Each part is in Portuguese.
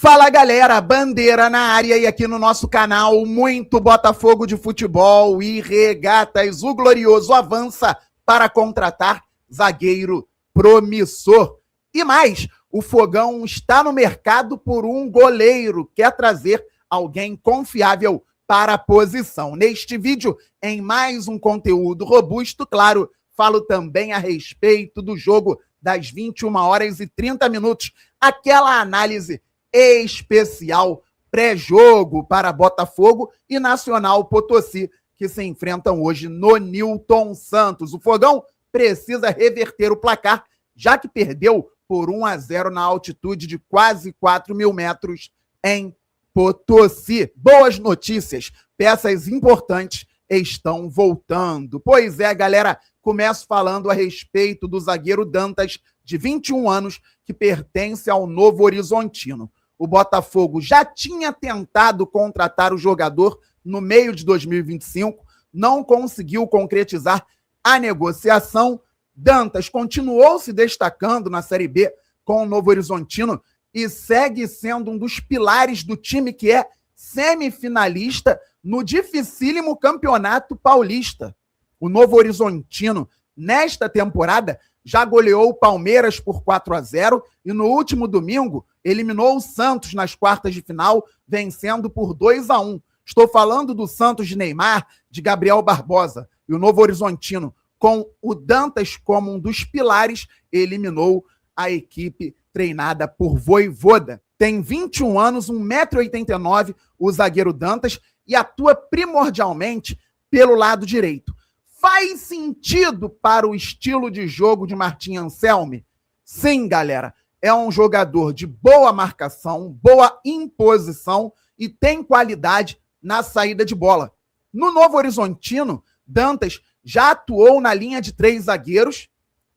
Fala galera, Bandeira na área e aqui no nosso canal muito Botafogo de futebol e regatas. O Glorioso avança para contratar zagueiro promissor. E mais, o Fogão está no mercado por um goleiro, quer trazer alguém confiável para a posição. Neste vídeo, em mais um conteúdo robusto, claro, falo também a respeito do jogo das 21h30, aquela análise especial pré-jogo para Botafogo e Nacional Potosí, que se enfrentam hoje no Newton Santos. O Fogão precisa reverter o placar, já que perdeu por 1-0 na altitude de quase 4.000 metros em Potosí. Boas notícias, peças importantes estão voltando. Pois é, galera, começo falando a respeito do zagueiro Dantas, de 21 anos, que pertence ao Novo Horizontino. O Botafogo já tinha tentado contratar o jogador no meio de 2025, não conseguiu concretizar a negociação. Dantas continuou se destacando na Série B com o Novo Horizontino e segue sendo um dos pilares do time que é semifinalista no dificílimo Campeonato Paulista. O Novo Horizontino, nesta temporada, já goleou o Palmeiras por 4-0 e no último domingo eliminou o Santos nas quartas de final, vencendo por 2-1. Estou falando do Santos de Neymar, de Gabriel Barbosa. E o Novo Horizontino, com o Dantas como um dos pilares, eliminou a equipe treinada por Vojvoda. Tem 21 anos, 1,89 m, o zagueiro Dantas, e atua primordialmente pelo lado direito. Faz sentido para o estilo de jogo de Martim Anselmi? Sim, galera. É um jogador de boa marcação, boa imposição e tem qualidade na saída de bola. No Novo Horizontino, Dantas já atuou na linha de 3 zagueiros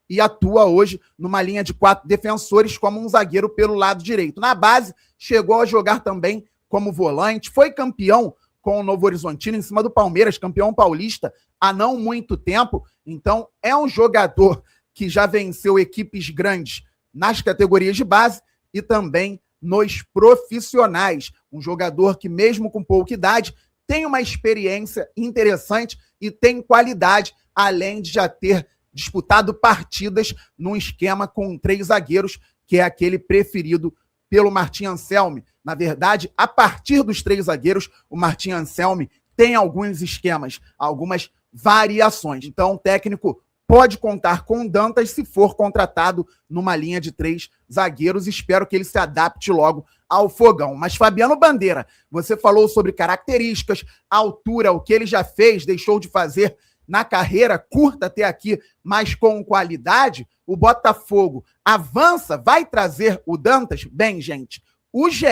e atua hoje numa linha de 4 defensores como um zagueiro pelo lado direito. Na base, chegou a jogar também como volante, foi campeão com o Novo Horizontino em cima do Palmeiras, campeão paulista há não muito tempo. Então, é um jogador que já venceu equipes grandes nas categorias de base e também nos profissionais. Um jogador que, mesmo com pouca idade, tem uma experiência interessante e tem qualidade, além de já ter disputado partidas num esquema com 3 zagueiros, que é aquele preferido pelo Martim Anselmi. Na verdade, a partir dos 3 zagueiros, o Martim Anselmi tem alguns esquemas, algumas variações. Então, o técnico pode contar com o Dantas se for contratado numa linha de 3 zagueiros. Espero que ele se adapte logo ao Fogão. Mas, Fabiano Bandeira, você falou sobre características, altura, o que ele já fez, deixou de fazer na carreira curta até aqui, mas com qualidade. O Botafogo avança, vai trazer o Dantas? Bem, gente, o GE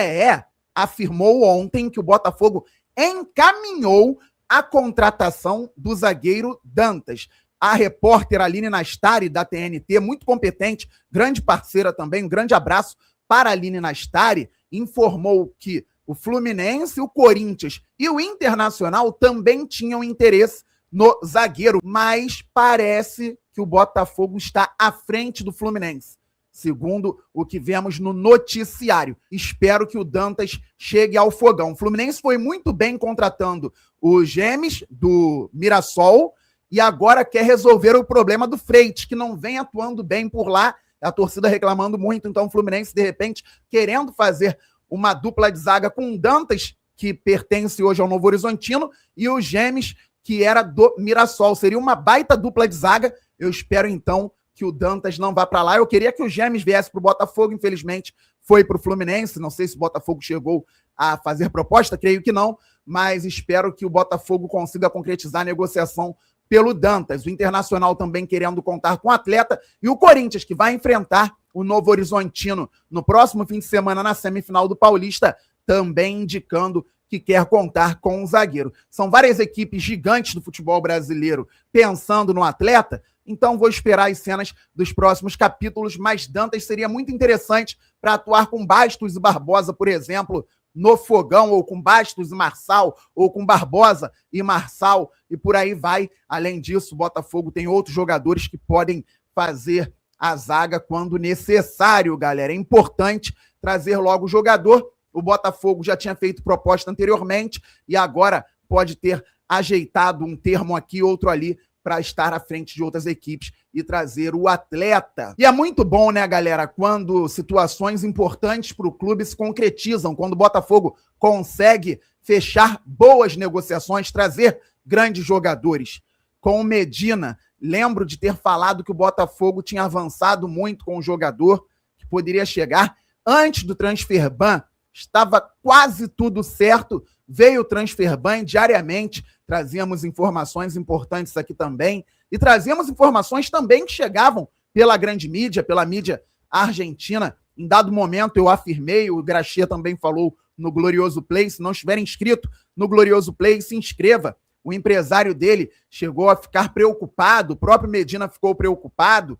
afirmou ontem que o Botafogo encaminhou a contratação do zagueiro Dantas. A repórter Aline Nastari, da TNT, muito competente, grande parceira também, um grande abraço para a Aline Nastari, informou que o Fluminense, o Corinthians e o Internacional também tinham interesse no zagueiro, mas parece que o Botafogo está à frente do Fluminense, segundo o que vemos no noticiário. Espero que o Dantas chegue ao Fogão. O Fluminense foi muito bem contratando o Gemes, do Mirassol, e agora quer resolver o problema do Freitas, que não vem atuando bem por lá, a torcida reclamando muito. Então o Fluminense, de repente, querendo fazer uma dupla de zaga com o Dantas, que pertence hoje ao Novo Horizontino, e o Gemes, que era do Mirassol. Seria uma baita dupla de zaga. Eu espero, então, que o Dantas não vá para lá. Eu queria que o Gemes viesse para o Botafogo, infelizmente foi para o Fluminense. Não sei se o Botafogo chegou a fazer proposta, creio que não, mas espero que o Botafogo consiga concretizar a negociação pelo Dantas. O Internacional também querendo contar com o atleta, e o Corinthians, que vai enfrentar o Novo Horizontino no próximo fim de semana na semifinal do Paulista, também indicando que quer contar com um zagueiro. São várias equipes gigantes do futebol brasileiro pensando no atleta, então vou esperar as cenas dos próximos capítulos, mas Dantas seria muito interessante para atuar com Bastos e Barbosa, por exemplo, no Fogão, ou com Bastos e Marçal, ou com Barbosa e Marçal, e por aí vai. Além disso, o Botafogo tem outros jogadores que podem fazer a zaga quando necessário, galera. É importante trazer logo o jogador O Botafogo já tinha feito proposta anteriormente e agora pode ter ajeitado um termo aqui, outro ali, para estar à frente de outras equipes e trazer o atleta. E é muito bom, né, galera, quando situações importantes para o clube se concretizam, quando o Botafogo consegue fechar boas negociações, trazer grandes jogadores. Com o Medina, lembro de ter falado que o Botafogo tinha avançado muito com o jogador, que poderia chegar antes do transfer ban, estava quase tudo certo, veio o transfer ban diariamente, trazíamos informações importantes aqui também, e trazíamos informações também que chegavam pela grande mídia, pela mídia argentina. Em dado momento eu afirmei, o Graxia também falou no Glorioso Play, se não estiver inscrito no Glorioso Play, se inscreva. O empresário dele chegou a ficar preocupado, o próprio Medina ficou preocupado,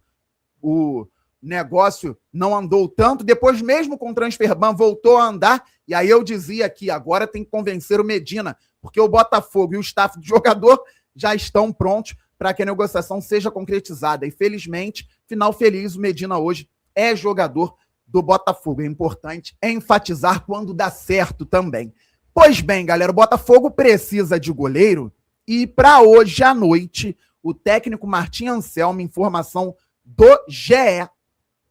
o negócio não andou tanto, depois mesmo com o transfer ban voltou a andar, e aí eu dizia que agora tem que convencer o Medina, porque o Botafogo e o staff do jogador já estão prontos para que a negociação seja concretizada. E felizmente, final feliz, o Medina hoje é jogador do Botafogo. É importante enfatizar quando dá certo também. Pois bem, galera, o Botafogo precisa de goleiro e para hoje à noite, o técnico Martim Anselmo, informação do GE,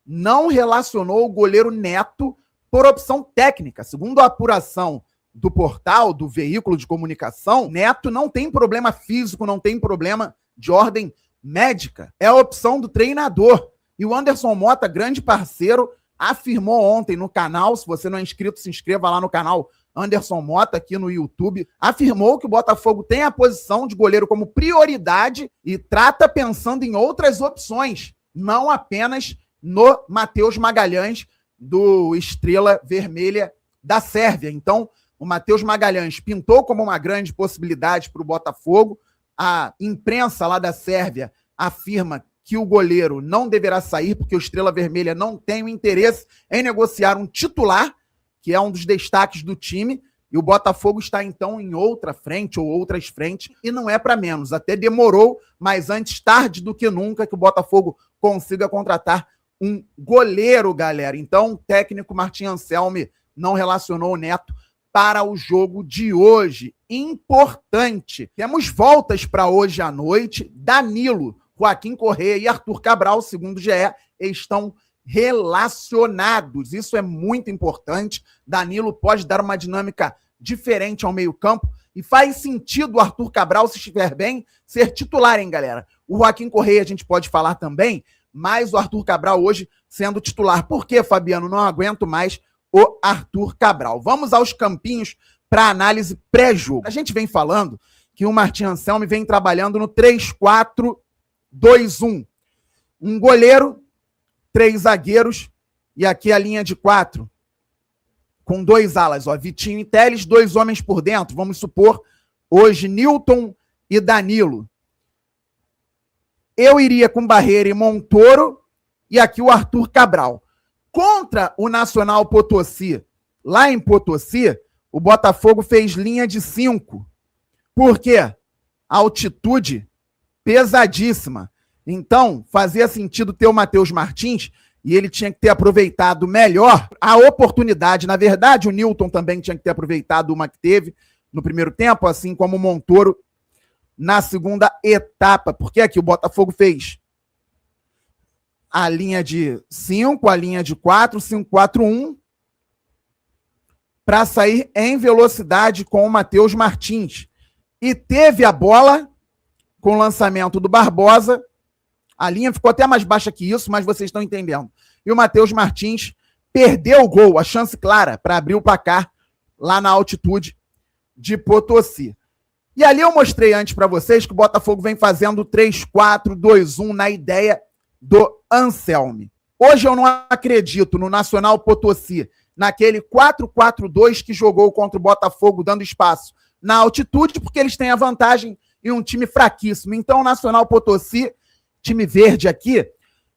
não relacionou o goleiro Neto por opção técnica. Segundo a apuração do portal, do veículo de comunicação, Neto não tem problema físico, não tem problema de ordem médica. É a opção do treinador. E o Anderson Mota, grande parceiro, afirmou ontem no canal, se você não é inscrito, se inscreva lá no canal Anderson Mota, aqui no YouTube, afirmou que o Botafogo tem a posição de goleiro como prioridade e trata pensando em outras opções, não apenas no Matheus Magalhães, do Estrela Vermelha da Sérvia. Então, o Matheus Magalhães pintou como uma grande possibilidade para o Botafogo. A imprensa lá da Sérvia afirma que o goleiro não deverá sair porque o Estrela Vermelha não tem o interesse em negociar um titular, que é um dos destaques do time, e o Botafogo está então em outra frente ou outras frentes, e não é para menos. Até demorou, mas antes tarde do que nunca que o Botafogo consiga contratar um goleiro, galera. Então, o técnico Martim Anselmi não relacionou o Neto para o jogo de hoje. Importante. Temos voltas para hoje à noite. Danilo, Joaquim Correa e Arthur Cabral, segundo o GE, estão relacionados. Isso é muito importante. Danilo pode dar uma dinâmica diferente ao meio-campo e faz sentido o Arthur Cabral, se estiver bem, ser titular, hein, galera? O Joaquim Correa a gente pode falar também, mas o Arthur Cabral hoje sendo titular. Por quê, Fabiano? Não aguento mais o Arthur Cabral. Vamos aos campinhos para análise pré-jogo. A gente vem falando que o Martim Anselmi vem trabalhando no 3-4-2-1. Um goleiro, 3 zagueiros e aqui a linha de 4 com 2 alas, ó, Vitinho e Telles, 2 homens por dentro, vamos supor, hoje Nilton e Danilo. Eu iria com Barreira e Montoro e aqui o Arthur Cabral. Contra o Nacional Potosí, lá em Potosí, o Botafogo fez linha de 5. Por quê? Altitude pesadíssima. Então, fazia sentido ter o Matheus Martins e ele tinha que ter aproveitado melhor a oportunidade. Na verdade, o Nilton também tinha que ter aproveitado uma que teve no primeiro tempo, assim como o Montoro na segunda etapa. Porque aqui o Botafogo fez a linha de 5, a linha de 4, 5-4-1, para sair em velocidade com o Matheus Martins. E teve a bola com o lançamento do Barbosa. A linha ficou até mais baixa que isso, mas vocês estão entendendo. E o Matheus Martins perdeu o gol, a chance clara para abrir o placar lá na altitude de Potosí. E ali eu mostrei antes para vocês que o Botafogo vem fazendo 3-4-2-1 na ideia do Anselmi. Hoje eu não acredito no Nacional Potosí, naquele 4-4-2 que jogou contra o Botafogo, dando espaço na altitude, porque eles têm a vantagem em um time fraquíssimo. Então o Nacional Potosí, time verde aqui,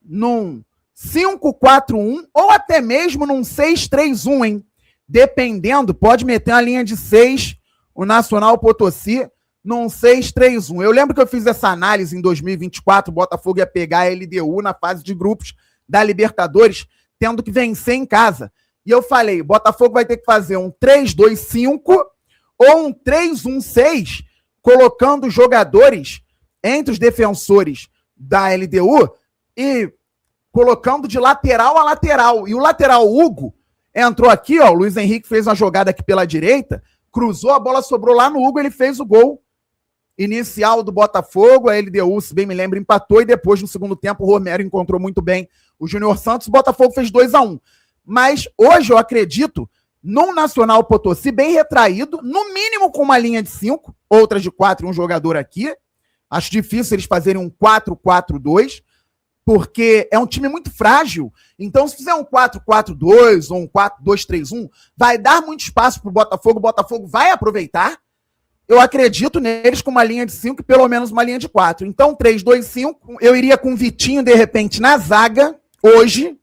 num 5-4-1 ou até mesmo num 6-3-1, hein? Dependendo, pode meter uma linha de 6, o Nacional Potosí, num 6-3-1. Eu lembro que eu fiz essa análise em 2024, o Botafogo ia pegar a LDU na fase de grupos da Libertadores, tendo que vencer em casa. E eu falei, Botafogo vai ter que fazer um 3-2-5 ou um 3-1-6, colocando jogadores entre os defensores da LDU e colocando de lateral a lateral. E o lateral Hugo entrou aqui, ó, o Luiz Henrique fez uma jogada aqui pela direita, cruzou, a bola sobrou lá no Hugo, ele fez o gol inicial do Botafogo, a LDU, se bem me lembro, empatou, e depois, no segundo tempo, o Romero encontrou muito bem o Júnior Santos, o Botafogo fez 2-1. Mas hoje eu acredito num Nacional Potosí bem retraído, no mínimo com uma linha de 5, outras de 4 e um jogador aqui. Acho difícil eles fazerem um 4-4-2, porque é um time muito frágil. Então, se fizer um 4-4-2 ou um 4-2-3-1, vai dar muito espaço para o Botafogo vai aproveitar. Eu acredito neles com uma linha de 5 e pelo menos uma linha de 4. Então, 3-2-5, eu iria com o Vitinho, de repente, na zaga, hoje.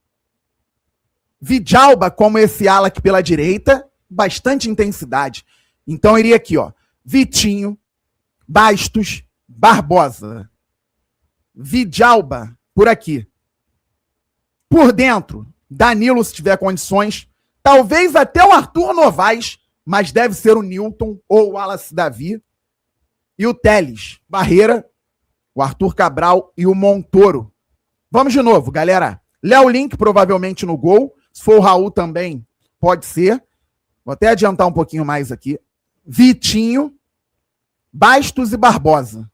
Vidjalba como esse ala aqui pela direita, bastante intensidade. Então, eu iria aqui, ó, Vitinho, Bastos, Barbosa. Vidjalba, por aqui. Por dentro, Danilo, se tiver condições. Talvez até o Arthur Novaes, mas deve ser o Newton ou o Wallace Davi. E o Teles, Barreira, o Arthur Cabral e o Montoro. Vamos de novo, galera. Léo Link, provavelmente no gol. Se for o Raul também, pode ser. Vou até adiantar um pouquinho mais aqui. Vitinho, Bastos e Barbosa.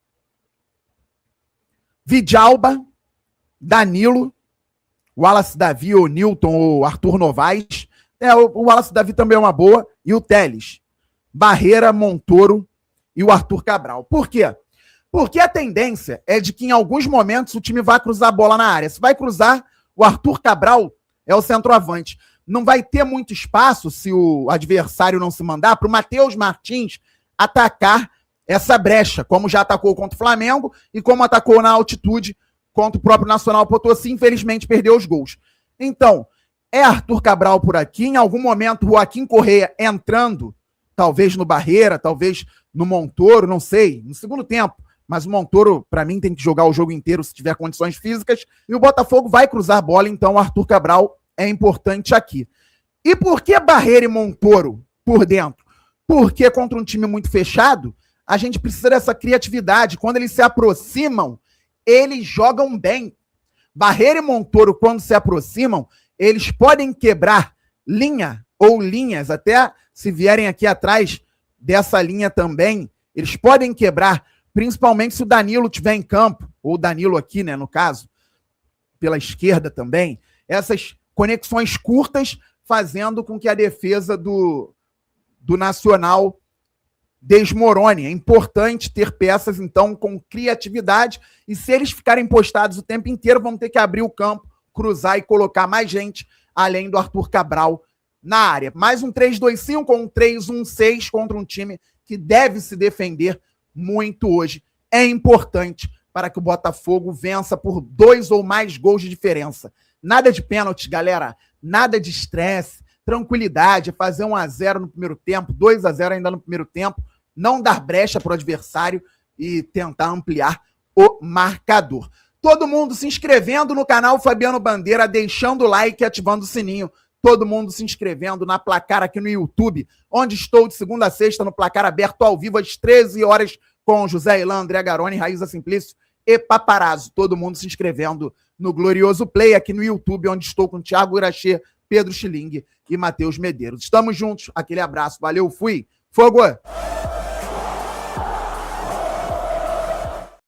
Vidjalba, Danilo, Wallace Davi ou Newton ou Arthur Novaes. O Wallace Davi também é uma boa. E o Teles. Barreira, Montoro e o Arthur Cabral. Por quê? Porque a tendência é de que em alguns momentos o time vai cruzar a bola na área. Se vai cruzar, o Arthur Cabral é o centroavante. Não vai ter muito espaço, se o adversário não se mandar, para o Matheus Martins atacar essa brecha, como já atacou contra o Flamengo e como atacou na altitude contra o próprio Nacional Potosí, infelizmente perdeu os gols. Então, é Arthur Cabral por aqui, em algum momento o Joaquim Correia entrando, talvez no Barreira, talvez no Montoro, não sei, no segundo tempo, mas o Montoro, para mim, tem que jogar o jogo inteiro se tiver condições físicas, e o Botafogo vai cruzar a bola, então o Arthur Cabral é importante aqui. E por que Barreira e Montoro por dentro? Porque contra um time muito fechado, a gente precisa dessa criatividade. Quando eles se aproximam, eles jogam bem. Barreira e Montoro, quando se aproximam, eles podem quebrar linha ou linhas, até se vierem aqui atrás dessa linha também, eles podem quebrar, principalmente se o Danilo estiver em campo, ou o Danilo aqui, né, no caso, pela esquerda também, essas conexões curtas fazendo com que a defesa do Nacional desmorone. É importante ter peças, então, com criatividade, e se eles ficarem postados o tempo inteiro, vão ter que abrir o campo, cruzar e colocar mais gente, além do Arthur Cabral na área. Mais um 3-2-5 ou um 3-1-6 contra um time que deve se defender muito hoje. É importante para que o Botafogo vença por 2 ou mais gols de diferença. Nada de pênalti, galera. Nada de estresse. Tranquilidade. Fazer 1-0 no primeiro tempo, 2-0 ainda no primeiro tempo. Não dar brecha para o adversário e tentar ampliar o marcador. Todo mundo se inscrevendo no canal Fabiano Bandeira, deixando o like e ativando o sininho. Todo mundo se inscrevendo na Placar aqui no YouTube, onde estou de segunda a sexta no Placar aberto ao vivo às 13 horas com José Ilan, André Garoni, Raíza Simplício e Paparazzo. Todo mundo se inscrevendo no Glorioso Play aqui no YouTube, onde estou com Thiago Irachê, Pedro Schilling e Matheus Medeiros. Estamos juntos, aquele abraço, valeu, fui, fogo!